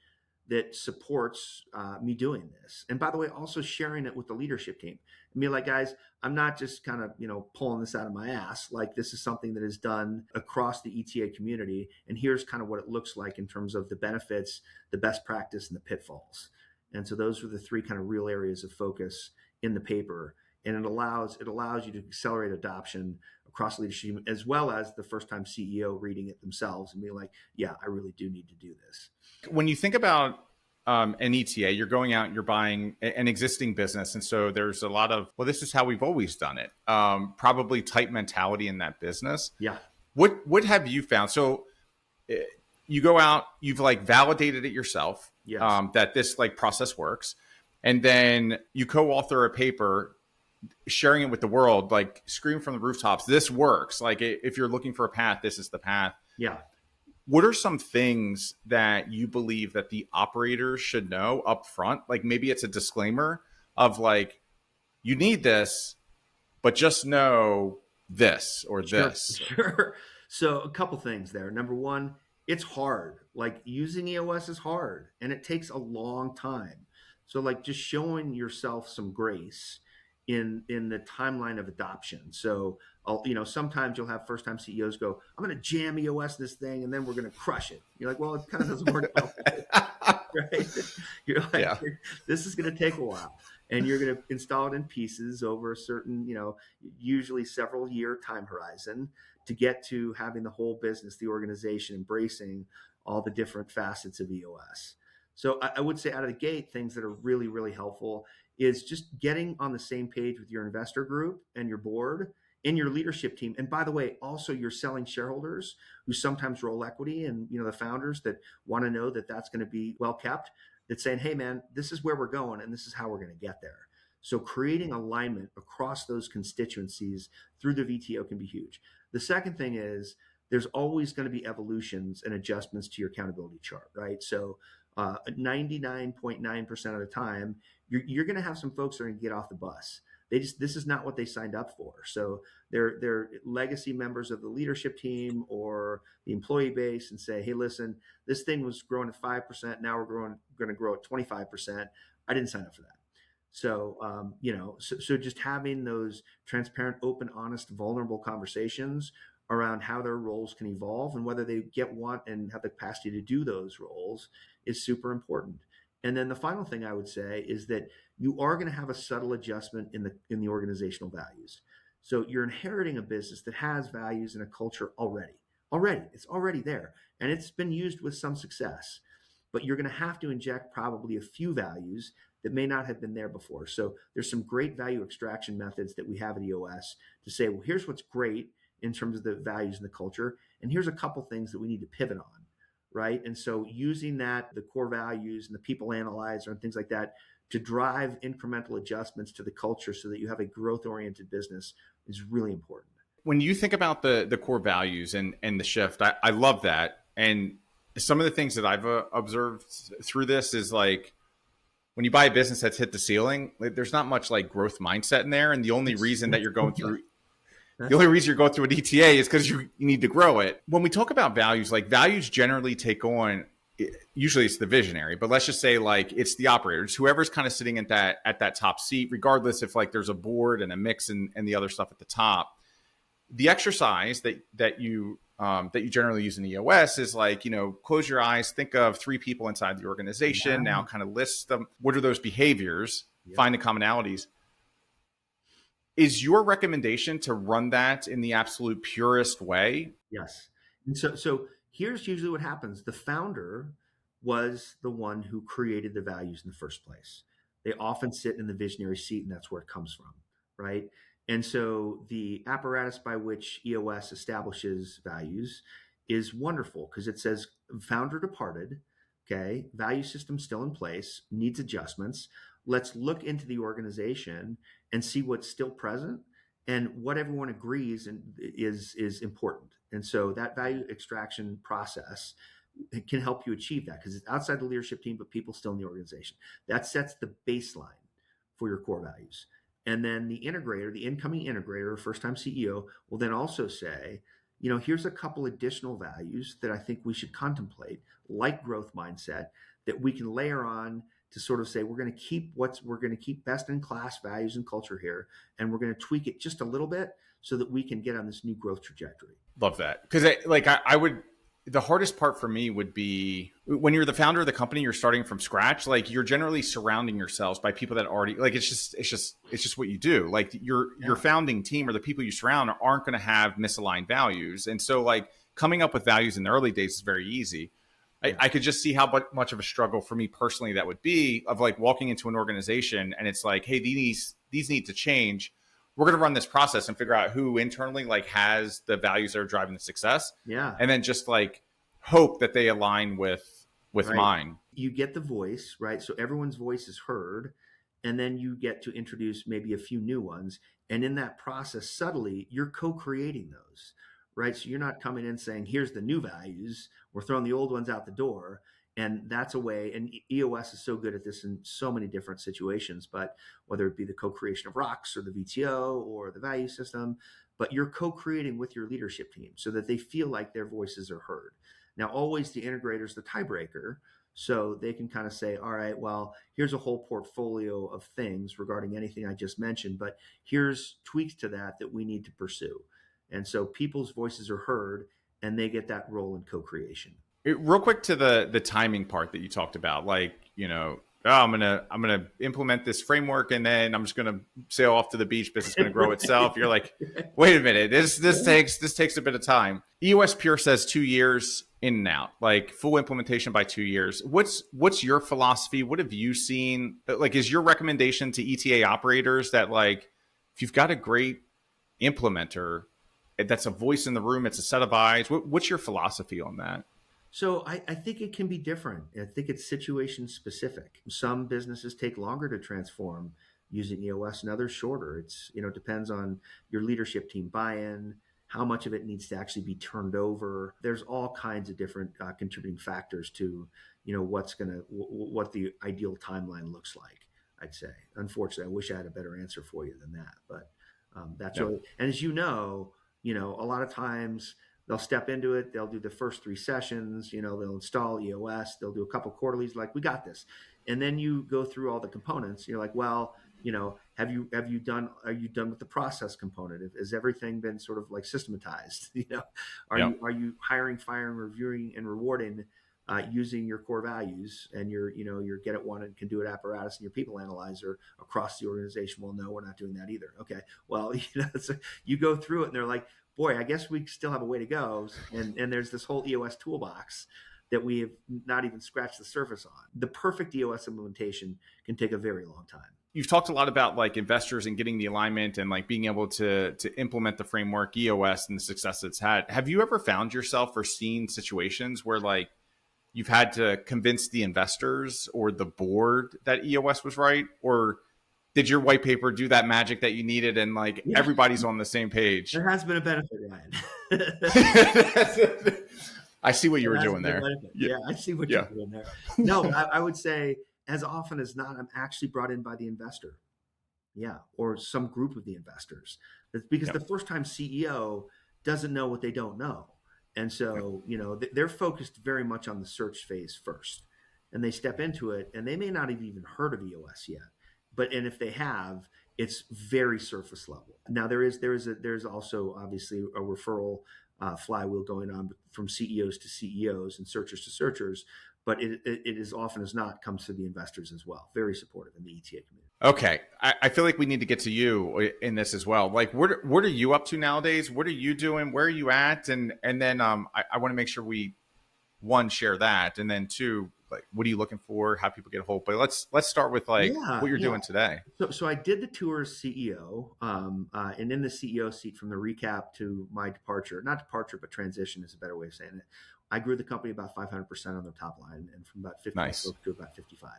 that supports me doing this. And by the way, also sharing it with the leadership team. I mean, like, guys, I'm not just kind of, pulling this out of my ass. Like, this is something that is done across the ETA community. And here's kind of what it looks like in terms of the benefits, the best practice, and the pitfalls. And so those are the three kind of real areas of focus in the paper. And it allows you to accelerate adoption across leadership, as well as the first-time CEO reading it themselves and being like, yeah, I really do need to do this. When you think about an ETA, you're going out, you're buying an existing business. And so there's a lot of, well, this is how we've always done it. Probably type mentality in that business. Yeah. What have you found? So you go out, you've like validated it yourself, Yes. that this like process works. And then you co-author a paper sharing it with the world, like scream from the rooftops, this works. Like if you're looking for a path, this is the path. Yeah. What are some things that you believe that the operators should know up front? Like maybe it's a disclaimer of like, you need this, but just know this or this. Sure. So a couple things there. Number one, it's hard. Like, using EOS is hard and it takes a long time. So like, just showing yourself some grace in the timeline of adoption. So sometimes you'll have first-time CEOs go, I'm going to jam EOS this thing and then we're going to crush it. You're like, well, it kind of doesn't work out, right? You're like, Yeah. This is going to take a while, and you're going to install it in pieces over a certain, usually several year time horizon to get to having the whole business, the organization, embracing all the different facets of EOS. So I would say out of the gate, things that are really, really helpful is just getting on the same page with your investor group and your board and your leadership team. And by the way, also your selling shareholders who sometimes roll equity, and the founders that want to know that that's going to be well kept, that's saying, hey man, this is where we're going and this is how we're going to get there. So creating alignment across those constituencies through the VTO can be huge. The second thing is there's always going to be evolutions and adjustments to your accountability chart, right? So 99.9% of the time, you're going to have some folks that are going to get off the bus. This is not what they signed up for. So they're legacy members of the leadership team or the employee base and say, hey, listen, this thing was growing at 5%. Now we're going to grow at 25%. I didn't sign up for that. So, so just having those transparent, open, honest, vulnerable conversations around how their roles can evolve and whether they want and have the capacity to do those roles is super important. And then the final thing I would say is that you are going to have a subtle adjustment in the organizational values. So you're inheriting a business that has values and a culture already. It's already there, and it's been used with some success. But you're going to have to inject probably a few values that may not have been there before. So there's some great value extraction methods that we have at EOS to say, well, here's what's great in terms of the values and the culture, and here's a couple things that we need to pivot on. Right. And so using the core values and the people analyzer and things like that to drive incremental adjustments to the culture so that you have a growth oriented business is really important. When you think about the core values and the shift, I love that. And some of the things that I've observed through this is like, when you buy a business that's hit the ceiling, like, there's not much like growth mindset in there. And the only reason that you're going through the only reason you're going through an ETA is because you need to grow it. When we talk about values, like values generally take on, usually it's the visionary, but let's just say like it's the operators, whoever's kind of sitting at that top seat, regardless if like there's a board and a mix and the other stuff at the top. The exercise that you generally use in EOS is like, close your eyes, think of 3 people inside the organization. Now kind of list them. What are those behaviors? Find the commonalities. Is your recommendation to run that in the absolute purest way? Yes. And so here's usually what happens. The founder was the one who created the values in the first place. They often sit in the visionary seat, and that's where it comes from, right? And so the apparatus by which EOS establishes values is wonderful because it says founder departed, okay, value system still in place, needs adjustments. Let's look into the organization and see what's still present and what everyone agrees and is important. And so that value extraction process can help you achieve that because it's outside the leadership team, but people still in the organization. That sets the baseline for your core values. And then the integrator, the incoming integrator, or first-time CEO, will then also say, here's a couple additional values that I think we should contemplate, like growth mindset, that we can layer on to sort of say we're going to keep best in class values and culture here, and we're going to tweak it just a little bit so that we can get on this new growth trajectory. Love that. Because I would, the hardest part for me would be when you're the founder of the company, you're starting from scratch. Like you're generally surrounding yourselves by people that already, like, it's just what you do. Like your founding team or the people you surround aren't going to have misaligned values. And so like coming up with values in the early days is very easy. I could just see how much of a struggle for me personally that would be of like walking into an organization and it's like, hey, these need to change. We're going to run this process and figure out who internally like has the values that are driving the success. Yeah. And then just like hope that they align with mine. You get the voice, right? So everyone's voice is heard. And then you get to introduce maybe a few new ones. And in that process, subtly, you're co-creating those, right? So you're not coming in saying, here's the new values. We're throwing the old ones out the door. And that's a way, and EOS is so good at this in so many different situations, but whether it be the co-creation of rocks or the VTO or the value system, but you're co-creating with your leadership team so that they feel like their voices are heard. Now, always the integrator's the tiebreaker, so they can kind of say, all right, well, here's a whole portfolio of things regarding anything I just mentioned, but here's tweaks to that we need to pursue. And so people's voices are heard and they get that role in co-creation. Real quick to the timing part that you talked about, like, I'm gonna implement this framework and then I'm just gonna sail off to the beach because it's gonna grow itself. You're like, wait a minute, this takes a bit of time. EOS Pure says 2 years in and out, like full implementation by 2 years. What's your philosophy? What have you seen? Like, is your recommendation to ETA operators that like if you've got a great implementer that's a voice in the room, it's a set of eyes? What's your philosophy on that? So I think it can be different. I think it's situation specific. Some businesses take longer to transform using EOS and others shorter. It's, depends on your leadership team buy-in, how much of it needs to actually be turned over. There's all kinds of different contributing factors to, what the ideal timeline looks like, I'd say. Unfortunately, I wish I had a better answer for you than that, but that's really, and as a lot of times, they'll step into it. They'll do the first 3 sessions. They'll install EOS. They'll do a couple quarterlies. Like, we got this. And then you go through all the components. You're like, well, are you done with the process component? Has everything been sort of like systematized? Are you hiring, firing, reviewing, and rewarding using your core values and your get it, want it, can do it apparatus and your people analyzer across the organization? Well, no, we're not doing that either. Okay, well, so you go through it and they're like, boy, I guess we still have a way to go. And there's this whole EOS toolbox that we have not even scratched the surface on. The perfect EOS implementation can take a very long time. You've talked a lot about like investors and getting the alignment and like being able to implement the framework EOS and the success it's had. Have you ever found yourself or seen situations where like you've had to convince the investors or the board that EOS was right? Or did your white paper do that magic that you needed and like everybody's on the same page? There has been a benefit, Ryan. I see what you were doing there. Yeah, I see what you're doing there. No, I would say as often as not, I'm actually brought in by the investor. Yeah, or some group of the investors. That's because the first time CEO doesn't know what they don't know. And so, they're focused very much on the search phase first. And they step into it and they may not have even heard of EOS yet. And if they have, it's very surface level. Now there's also obviously a referral flywheel going on from CEOs to CEOs and searchers to searchers, but it is often as not comes to the investors as well. Very supportive in the ETA community. Okay, I feel like we need to get to you in this as well. Like, what are you up to nowadays? What are you doing? Where are you at? And then I want to make sure we, 1, share that, and then 2, like, what are you looking for? How people get a hold? But let's start with what you're doing today. So I did the tour as CEO, and in the CEO seat, from the recap to my departure, not departure, but transition is a better way of saying it. I grew the company about 500% on the top line, and from about 50 to about 55,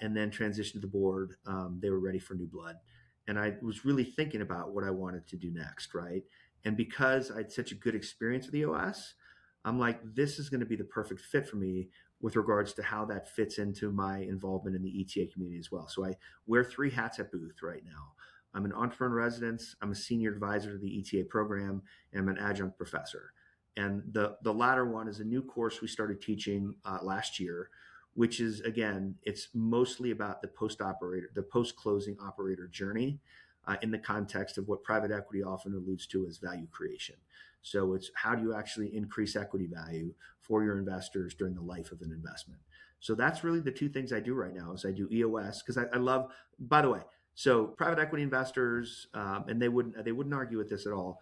and then transitioned to the board. They were ready for new blood, and I was really thinking about what I wanted to do next, right? And because I had such a good experience with EOS, I'm like, this is going to be the perfect fit for me with regards to how that fits into my involvement in the ETA community as well. So I wear 3 hats at Booth right now. I'm an entrepreneur in residence, I'm a senior advisor to the ETA program, and I'm an adjunct professor. And the latter one is a new course we started teaching last year, which is, again, it's mostly about the post-closing operator journey in the context of what private equity often alludes to as value creation. So it's how do you actually increase equity value for your investors during the life of an investment. So that's really the two things I do right now is I do EOS because I love, by the way, so private equity investors, and they wouldn't argue with this at all,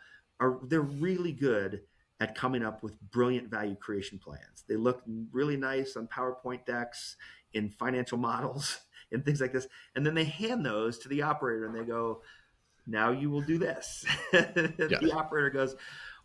they're really good at coming up with brilliant value creation plans. They look really nice on PowerPoint decks, in financial models, and things like this. And then they hand those to the operator and they go, now you will do this. Yeah. The operator goes,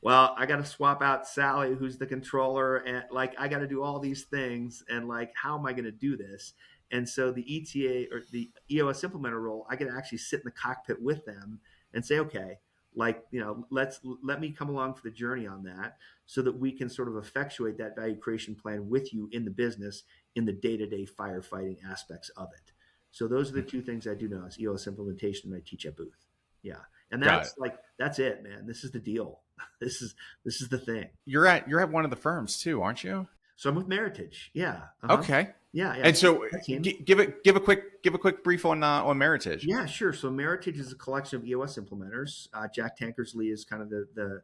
well, I got to swap out Sally, who's the controller, and like I got to do all these things, and like how am I going to do this? And so the ETA or the EOS implementer role, I get to actually sit in the cockpit with them and say, okay, like, let me come along for the journey on that so that we can sort of effectuate that value creation plan with you in the business in the day-to-day firefighting aspects of it. So those are the two things I do now is EOS implementation, and I teach at Booth. Yeah. And that's it, man. This is the deal. This is the thing. You're at one of the firms too, aren't you? So I'm with Meritage. Yeah. Okay. Yeah. And so give a quick brief on Meritage. Yeah, sure. So Meritage is a collection of EOS implementers. Jack Tankersley is kind of the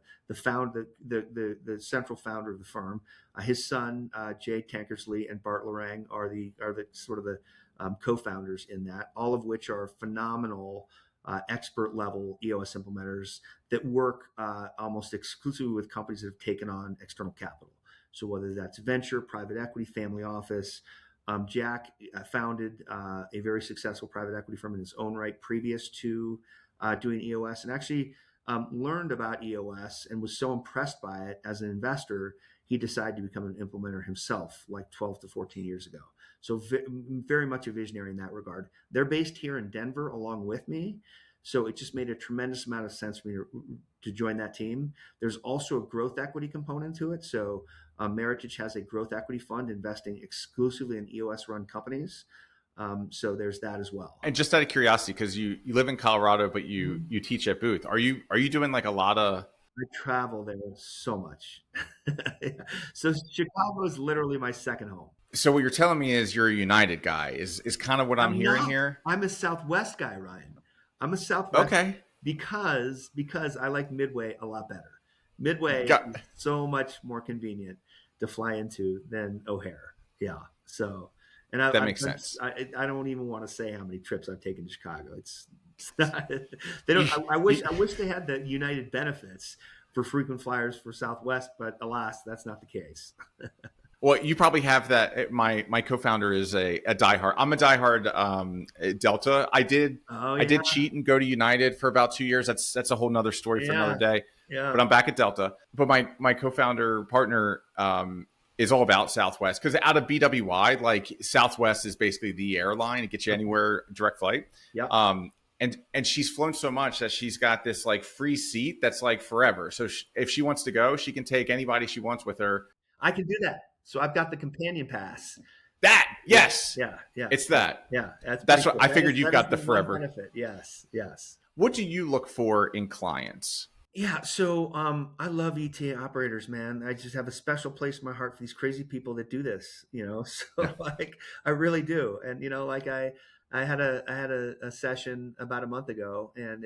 central founder of the firm. His son Jay Tankersley and Bart Lorang are the sort of the co-founders in that, all of which are phenomenal expert level EOS implementers that work almost exclusively with companies that have taken on external capital. So whether that's venture, private equity, family office. Jack founded a very successful private equity firm in his own right previous to doing EOS, and actually learned about EOS and was so impressed by it as an investor, he decided to become an implementer himself like 12 to 14 years ago. So very much a visionary in that regard. They're based here in Denver along with me. So it just made a tremendous amount of sense for me to join that team. There's also a growth equity component to it. So Meritage has a growth equity fund investing exclusively in EOS-run companies. So there's that as well. And just out of curiosity, because you live in Colorado, but you teach at Booth, are you doing like a lot of? I travel there so much. Yeah. So Chicago is literally my second home. So what you're telling me is you're a United guy is kind of what I'm hearing here. I'm a Southwest guy, Ryan. I'm a Southwest because I like Midway a lot better. Midway is so much more convenient to fly into than O'Hare. Yeah. So, and that makes sense. I don't even want to say how many trips I've taken to Chicago. It's not, they don't. I wish they had the United benefits for frequent flyers for Southwest, but alas, that's not the case. Well, you probably have that. My co-founder is a diehard. I'm a diehard Delta. I did cheat and go to United for about 2 years. That's a whole nother story for another day. Yeah. But I'm back at Delta. But my co-founder partner is all about Southwest because out of BWI, like Southwest is basically the airline. It gets you anywhere, direct flight. Yeah. And she's flown so much that she's got this like free seat that's like forever. So if she wants to go, she can take anybody she wants with her. I can do that. So I've got the companion pass. Yes. Yeah. It's that. Yeah. That's what I figured. You've got the forever benefit. Yes. What do you look for in clients? Yeah. So I love ETA operators, man. I just have a special place in my heart for these crazy people that do this, so like I really do. And, like I had a session about a month ago and,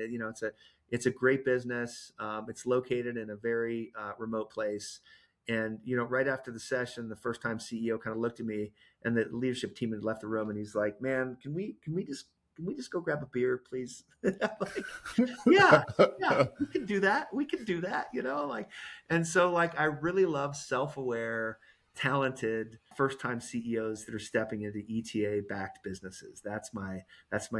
it's a great business. It's located in a very remote place. And, right after the session, the first time CEO kind of looked at me and the leadership team had left the room and he's like, man, can we just go grab a beer, please? I'm like, yeah, we can do that. And so like, I really love self-aware, talented first-time CEOs that are stepping into ETA backed businesses. That's my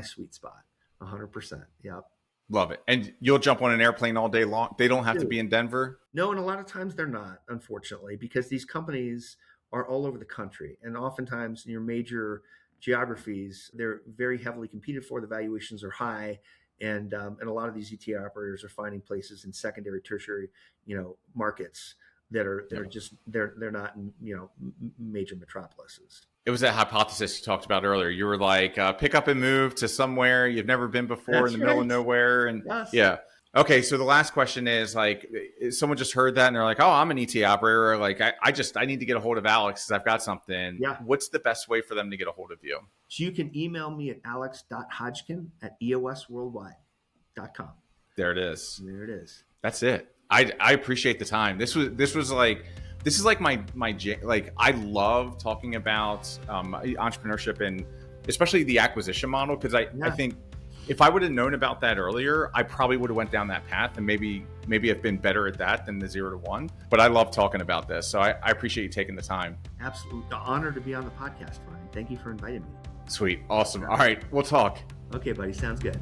sweet spot. 100%. Yep. Love it. And you'll jump on an airplane all day long. They don't have to be in Denver. No. And a lot of times they're not, unfortunately, because these companies are all over the country. And oftentimes in your major geographies, they're very heavily competed for. The valuations are high. And a lot of these ETA operators are finding places in secondary, tertiary, markets that are just, they're not in, major metropolises. It was that hypothesis you talked about earlier. You were like, pick up and move to somewhere you've never been before. That's in the middle of nowhere. And yes. Yeah. Okay, so the last question is like, someone just heard that and they're like, "Oh, I'm an ETA operator. Like, I need to get a hold of Alex because I've got something." Yeah. What's the best way for them to get a hold of you? So you can email me at alex.hodgkin@eosworldwide.com. There it is. There it is. That's it. I appreciate the time. This is like my like, I love talking about entrepreneurship and especially the acquisition model, because I think if I would have known about that earlier, I probably would have went down that path and maybe have been better at that than the 0 to 1. But I love talking about this, so I appreciate you taking the time. Absolutely, the honor to be on the podcast, Ryan. Thank you for inviting me. Sweet, awesome. All right, we'll talk. Okay, buddy, sounds good.